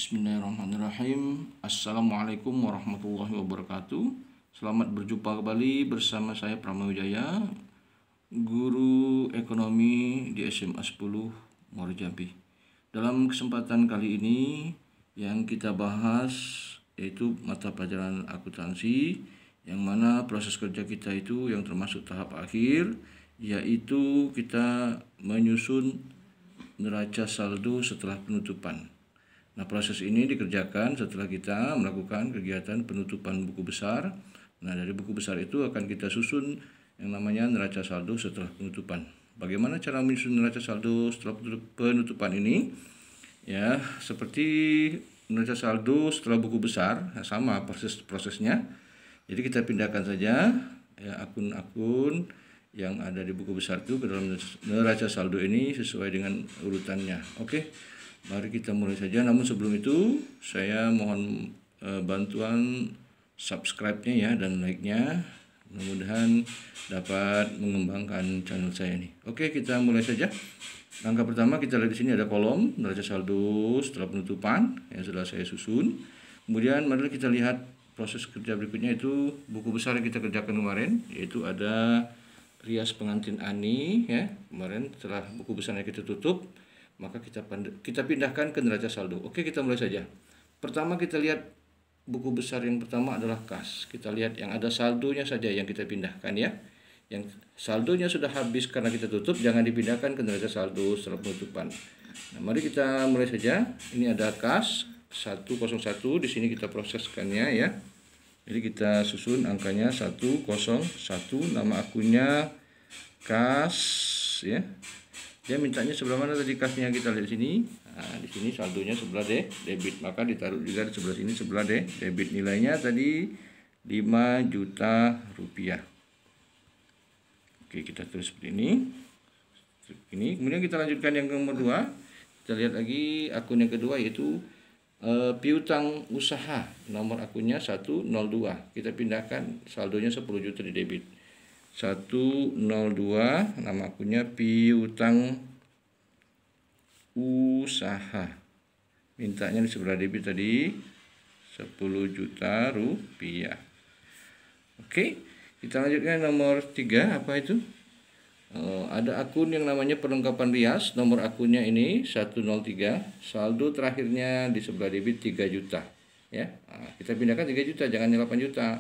Bismillahirrahmanirrahim. Assalamualaikum warahmatullahi wabarakatuh. Selamat berjumpa kembali bersama saya Pramawijaya, guru ekonomi di SMA 10 Muara Jambi. Dalam kesempatan kali ini yang kita bahas yaitu mata pelajaran akuntansi, yang mana proses kerja kita itu yang termasuk tahap akhir, yaitu kita menyusun neraca saldo setelah penutupan. Nah, proses ini dikerjakan setelah kita melakukan kegiatan penutupan buku besar. Nah, dari buku besar itu akan kita susun yang namanya neraca saldo setelah penutupan. Bagaimana cara menyusun neraca saldo setelah penutupan ini? Ya, seperti neraca saldo setelah buku besar, sama prosesnya. Jadi kita pindahkan saja ya akun-akun yang ada di buku besar itu ke dalam neraca saldo ini sesuai dengan urutannya. Oke. Mari kita mulai saja. Namun sebelum itu saya mohon bantuan subscribe-nya ya dan like-nya. Mudah-mudahan dapat mengembangkan channel saya ini. Oke, kita mulai saja. Langkah pertama kita lihat di sini ada kolom neraca saldo setelah penutupan yang sudah saya susun. Kemudian mari kita lihat proses kerja berikutnya, itu buku besar yang kita kerjakan kemarin, yaitu ada rias pengantin Ani ya. Kemarin setelah buku besarnya kita tutup, maka kita pindahkan ke neraca saldo. Oke, kita mulai saja. Pertama kita lihat buku besar yang pertama adalah kas. Kita lihat yang ada saldonya saja yang kita pindahkan ya. Yang saldonya sudah habis karena kita tutup, jangan dipindahkan ke neraca saldo setelah penutupan. Nah, mari kita mulai saja. Ini ada kas 101, di sini kita proseskannya ya. Jadi kita susun angkanya 101, nama akunnya kas ya. Dia mintanya sebelah mana tadi kasnya, kita lihat di sini. Nah, di sini saldonya sebelah debit, maka ditaruh juga di sebelah sini sebelah debit. Nilainya tadi 5 juta rupiah. Oke, kita tulis seperti ini. Kemudian kita lanjutkan yang nomor 2. Kita lihat lagi akun yang kedua, yaitu piutang usaha. Nomor akunnya 102. Kita pindahkan, saldonya 10 juta di debit. 102, nama akunnya piutang usaha. Mintanya di sebelah debit tadi 10 juta rupiah. Oke, kita lanjutkan nomor 3. Apa itu? Ada akun yang namanya perlengkapan rias. Nomor akunnya ini 103. Saldo terakhirnya di sebelah debit 3 juta. Ya, nah, kita pindahkan 3 juta, jangan 8 juta.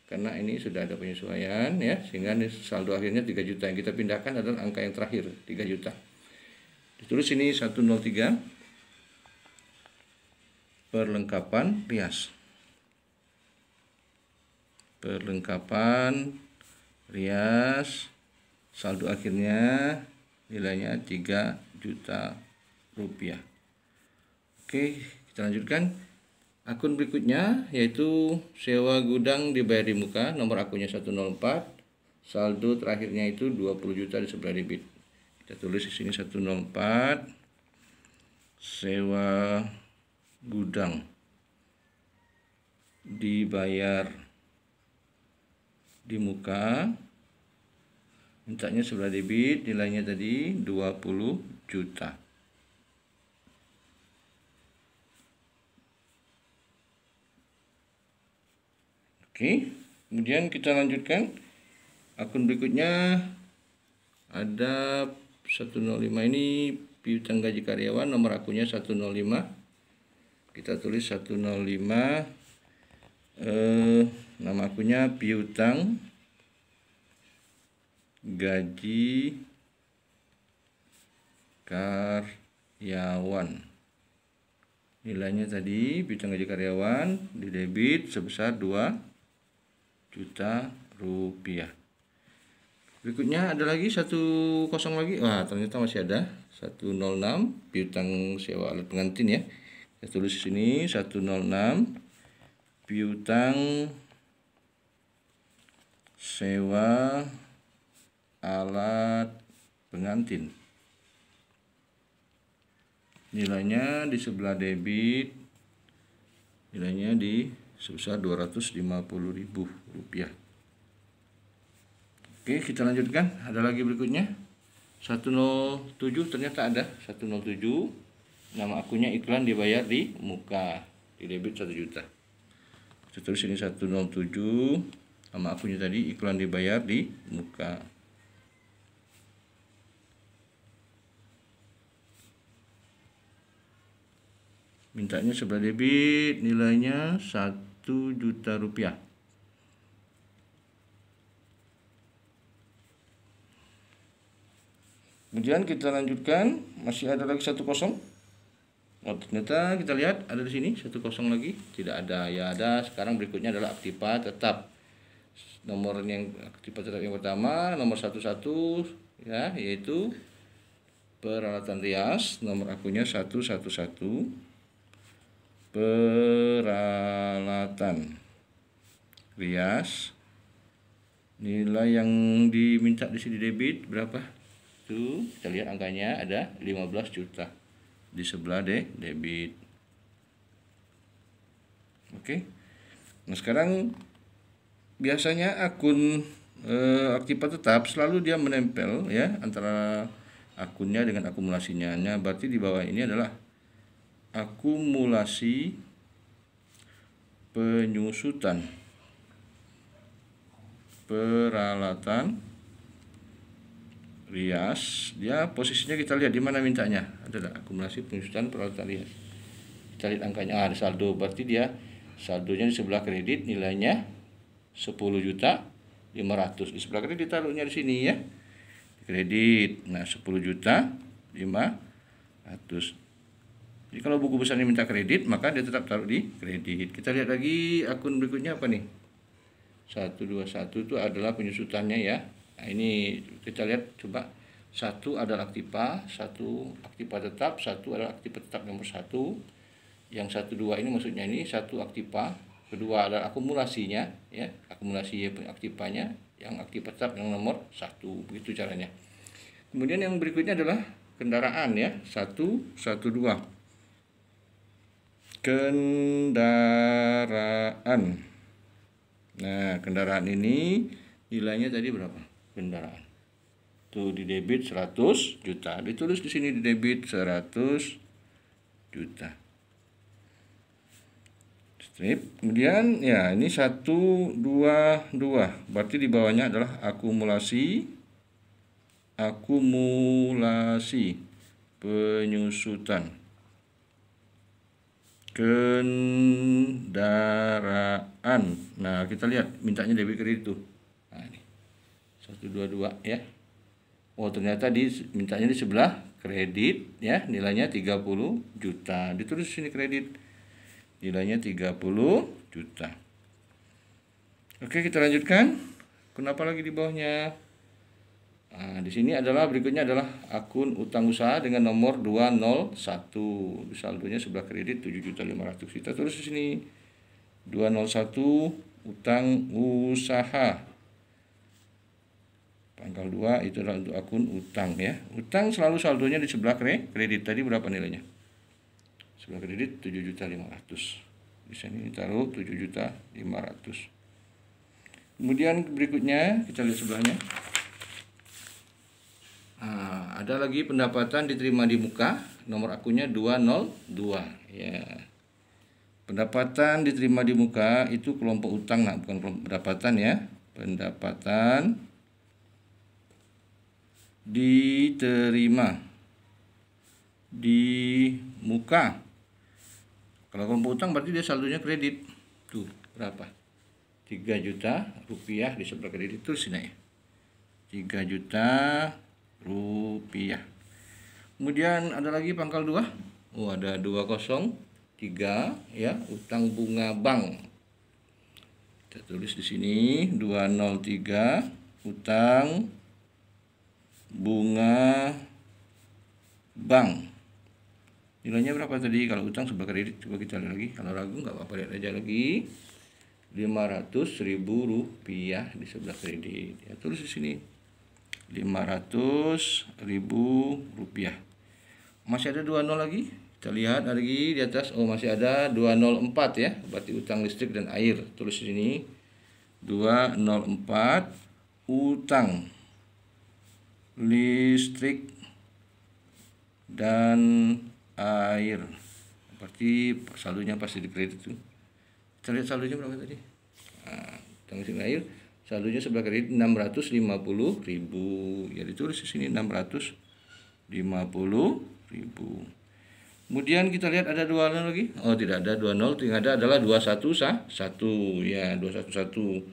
Karena ini sudah ada penyesuaian ya, sehingga saldo akhirnya 3 juta. Yang kita pindahkan adalah angka yang terakhir 3 juta. Ditulis ini 103, perlengkapan rias. Perlengkapan rias, saldo akhirnya nilainya 3 juta rupiah. Oke, kita lanjutkan. Akun berikutnya yaitu sewa gudang dibayar di muka. Nomor akunnya 104. Saldo terakhirnya itu 20 juta di sebelah debit. Kita tulis di sini 104. Sewa gudang dibayar di muka. Mintanya sebelah debit, nilainya tadi 20 juta. Oke, kemudian kita lanjutkan. Akun berikutnya ada 105, ini piutang gaji karyawan. Nomor akunnya 105. Kita tulis 105. Nama akunnya piutang gaji karyawan. Nilainya tadi piutang gaji karyawan di debit sebesar 2 juta rupiah. Berikutnya ada lagi 10 lagi. Wah, ternyata masih ada 106, piutang sewa alat pengantin ya. Kita tulis di sini 106, piutang sewa alat pengantin. Nilainya di sebelah debit, nilainya di sebesar 250.000 rupiah. Oke, kita lanjutkan. Ada lagi berikutnya 107, ternyata ada 107. Nama akunnya iklan dibayar di muka, di debit 1 juta. Kita tulis ini 107, nama akunnya tadi iklan dibayar di muka. Mintanya sebelah debit, nilainya 1 juta rupiah. Kemudian kita lanjutkan, masih ada lagi 1 kosong. Oh, ternyata kita lihat ada di sini 1 kosong lagi, tidak ada. Ya ada. Sekarang berikutnya adalah aktiva tetap. Nomor yang aktiva tetap yang pertama, nomor 11 ya, yaitu peralatan rias. Nomor akunnya 111. Peralatan rias. Nilai yang diminta di sini debit berapa? Tuh, kita lihat angkanya ada 15 juta di sebelah debit. Oke. Nah, sekarang biasanya akun aktiva tetap selalu dia menempel ya antara akunnya dengan akumulasinya. Nah, berarti di bawah ini adalah akumulasi penyusutan peralatan rias. Dia posisinya kita lihat di mana mintanya. Adalah akumulasi penyusutan peralatan rias. Kita lihat angkanya, ada saldo, berarti dia saldonya di sebelah kredit nilainya 10.500.000. Di sebelah kredit taruhnya di sini ya. Kredit. Nah, 10.500.000. Jadi kalau buku besarnya minta kredit, maka dia tetap taruh di kredit. Kita lihat lagi akun berikutnya apa nih? 121 itu adalah penyusutannya ya. Nah, ini kita lihat coba. 1 adalah aktiva, 1 aktiva tetap, 1 adalah aktiva tetap nomor 1. Yang 12 ini maksudnya ini 1 aktiva, kedua adalah akumulasinya ya, akumulasi aktivanya, yang aktiva tetap yang nomor 1. Begitu caranya. Kemudian yang berikutnya adalah kendaraan ya, 112. Kendaraan. Nah, kendaraan ini nilainya tadi berapa? Kendaraan. Tuh di debit 100 juta. Ditulis di sini di debit 100 juta. Strip. Kemudian ya ini 122. Berarti di bawahnya adalah akumulasi penyusutan kendaraan. Nah, kita lihat mintanya debit kredit tuh. Nah, ini 122 ya. Oh, ternyata mintanya di sebelah kredit ya, nilainya 30 juta. Ditulis sini kredit. Nilainya 30 juta. Oke, kita lanjutkan. Kenapa lagi di bawahnya? Nah, di sini berikutnya adalah akun utang usaha dengan nomor 201. Saldonya sebelah kredit 7.500.000. Kita tulis di sini 201 utang usaha. Pangkal 2 itu adalah untuk akun utang ya. Utang selalu saldonya di sebelah kredit. Tadi berapa nilainya? Sebelah kredit 7.500.000. Di sini taruh 7.500.000. Kemudian berikutnya kita lihat sebelahnya. Nah, ada lagi pendapatan diterima di muka, nomor akunnya 202 ya. Pendapatan diterima di muka itu kelompok utang, nah bukan kelompok pendapatan ya. Pendapatan diterima di muka. Kalau kelompok utang berarti dia saldonya kredit. Tuh, berapa? 3 juta rupiah di sebelah kredit itu sini ya. 3 juta rupiah. Kemudian ada lagi pangkal 2. Oh, ada 203 ya, utang bunga bank. Kita tulis di sini 203 utang bunga bank. Nilainya berapa tadi? Kalau utang sebelah kredit, coba kita lihat lagi. Kalau ragu nggak apa-apa, lihat aja lagi. 500.000 rupiah di sebelah kredit. Ya, tulis di sini 500.000 rupiah. Masih ada 20 lagi. Kita lihat lagi di atas. Oh, masih ada 204 ya. Berarti utang listrik dan air. Tulis di sini 204 utang listrik dan air. Berarti saldonya pasti di kredit tuh. Kita lihat saldonya berapa tadi? Nah, utang mesin air saldonya sebelah kredit 650.000. Ya ditulis di sini 650.000. Kemudian kita lihat ada 2 nol lagi. Oh, tidak ada 2 nol, yang ada adalah 21 ya, 211.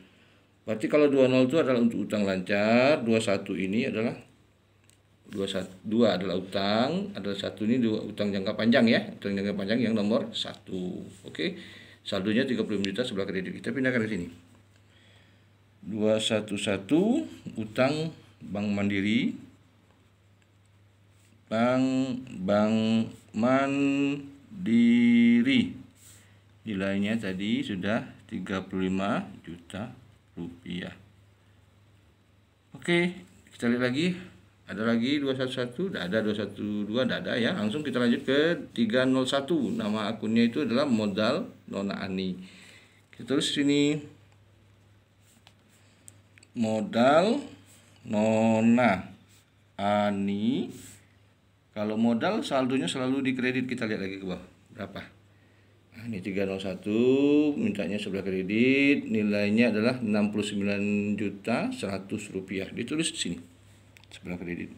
Berarti kalau 20 itu adalah untuk utang lancar, 21 ini adalah 2 adalah utang, adalah 1 ini utang jangka panjang ya, utang jangka panjang yang nomor 1. Oke. Saldonya 35 juta sebelah kredit. Kita pindahkan ke sini. 211 utang Bank Mandiri. Bank Mandiri. Nilainya tadi sudah 35 juta rupiah. Oke, kita lihat lagi. Ada lagi 211, tidak ada 212, tidak ada ya. Langsung kita lanjut ke 301. Nama akunnya itu adalah Modal Nona Ani. Kita tulis sini Modal Nona Ani. Kalau modal saldonya selalu di kredit. Kita lihat lagi ke bawah berapa. Nah, ini 301 mintanya sebelah kredit, nilainya adalah 69 juta 100 rupiah. Ditulis di sini sebelah kredit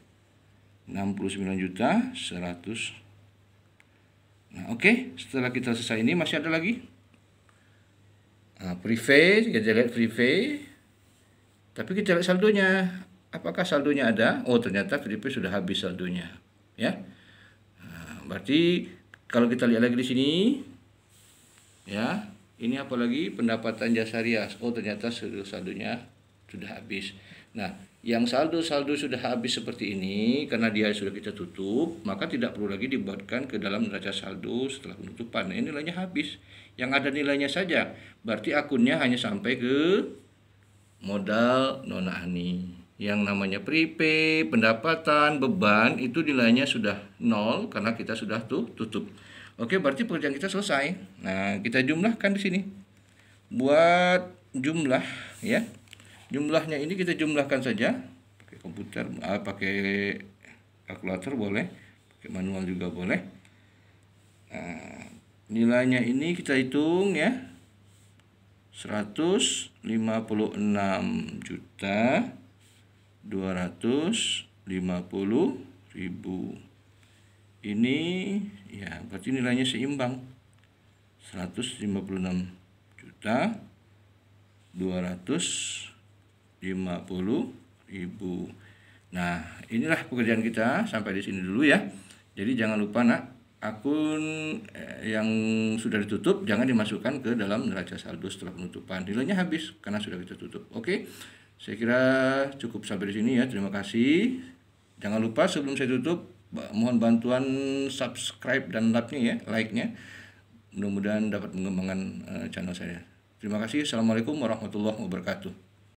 69 juta 100. Nah, oke. Setelah kita selesai ini masih ada lagi. Nah, private, kita lihat private. Tapi kita lihat saldonya. Apakah saldonya ada? Oh, ternyata private sudah habis saldonya. Ya. Nah, berarti kalau kita lihat lagi di sini ya, ini apalagi pendapatan jasa rias. Oh, ternyata saldonya sudah habis. Nah, yang saldo sudah habis seperti ini karena dia sudah kita tutup, maka tidak perlu lagi dibuatkan ke dalam neraca saldo setelah penutupan. Ini nilainya habis. Yang ada nilainya saja. Berarti akunnya hanya sampai ke Modal Nona Ani. Yang namanya prepay, pendapatan, beban itu nilainya sudah 0 karena kita sudah tutup. Oke, berarti pekerjaan kita selesai. Nah, kita jumlahkan di sini. Buat jumlah ya. Jumlahnya ini kita jumlahkan saja pakai komputer, pakai kalkulator boleh, pakai manual juga boleh. Nah, nilainya ini kita hitung ya. 156 juta 250.000. Ini ya berarti nilainya seimbang. 156 juta 250.000. Nah, inilah pekerjaan kita sampai di sini dulu ya. Jadi jangan lupa nak, akun yang sudah ditutup jangan dimasukkan ke dalam neraca saldo setelah penutupan. Nilainya habis karena sudah kita tutup. Oke. Saya kira cukup sampai di sini ya. Terima kasih. Jangan lupa sebelum saya tutup, mohon bantuan subscribe dan like-nya. Mudah-mudahan dapat mengembangkan channel saya. Terima kasih. Assalamualaikum warahmatullahi wabarakatuh.